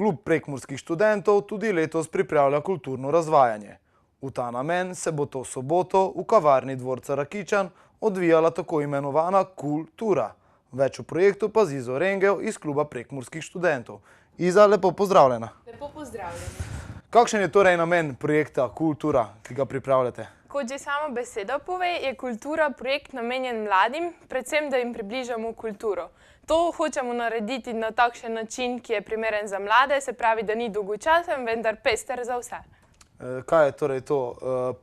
Klub prekmurskih študentov tudi letos pripravlja kulturno razvajanje. V ta namen se bo to soboto v kavarni dvorca Rakičan odvijala tako imenovana Kultura. Več o projektu pa Zizo Rengel iz Kluba prekmurskih študentov. Iza, lepo pozdravljena. Lepo pozdravljeni. Kakšen je torej namen projekta Kultura, ki ga pripravljate? Kot že sama beseda pove, je kultura projekt namenjen mladim, predvsem da jim približamo kulturo. To hočemo narediti na takšen način, ki je primeren za mlade, se pravi, da ni dolgočasen, vendar pester za vse. Kaj je torej to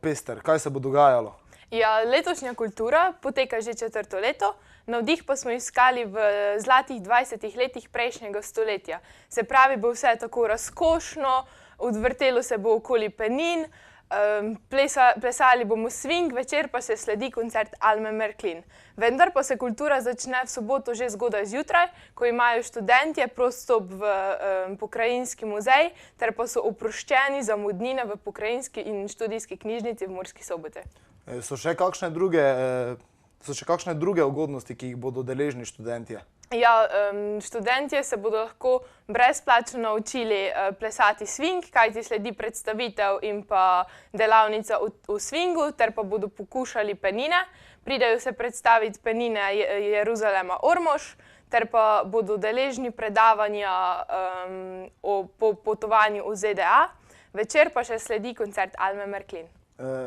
pester? Kaj se bo dogajalo? Ja, letošnja kultura poteka že 4. leto, navdih pa smo iskali v zlatih 20 letih prejšnjega stoletja. Se pravi, bo vse tako razkošno, odvrtelo se bo okoli penin, plesali bomo swing, večer pa se sledi koncert Alme Märklin. Vendar pa se kultura začne v soboto že zgodaj zjutraj, ko imajo študentje prost vstop v pokrajinski muzej, ter pa so oproščeni zamudnine v pokrajinski in študijski knjižnici v Murski Soboti. So še kakšne druge ugodnosti, ki jih bodo deležni študentje? Ja, študentje se bodo lahko brezplačno naučili plesati swing, kajti sledi predstavitev in pa delavnica v swingu, ter pa bodo pokušali penine. Pridejo se predstaviti penine Jeruzalema Ormož, ter pa bodo deležni predavanja o potovanju v ZDA. Večer pa še sledi koncert Alme Märklin.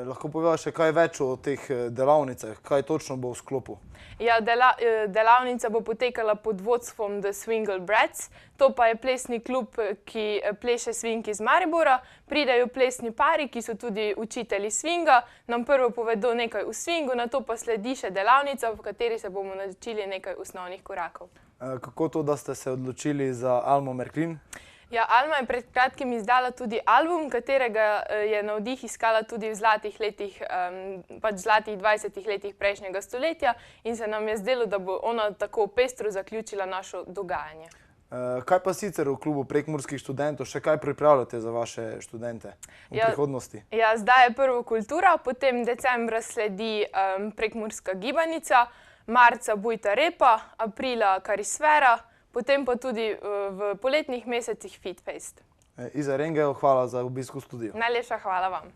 Lahko poveva še kaj več o teh delavnicah, kaj točno bo v sklopu? Ja, delavnica bo potekala pod vodstvom The Swingle Brats. To pa je plesni klub, ki pleše swing iz Maribora. Pridejo plesni pari, ki so tudi učitelji swinga, nam prvo povedo nekaj o swingu, nato pa sledi še delavnica, v kateri se bomo naučili nekaj osnovnih korakov. Kako to, da ste se odločili za Almo Märklin? Ja, Alma je pred kratkim izdala tudi album, katerega je navdih iskala tudi v zlatih letih, pač zlatih 20 letih prejšnjega stoletja in se nam je zdelo, da bo ona tako pestro zaključila našo dogajanje. Kaj pa sicer v Klubu prekmurskih študentov, še kaj pripravljate za vaše študente v prihodnosti? Ja, zdaj je prvo kultura, potem decembra sledi prekmurska gibanica, marca Bujta repa, aprila karisfera, potem pa tudi v poletnih mesecih Fit Fest. Iza Rengel, hvala za obisk v studiu. Najlepša hvala vam.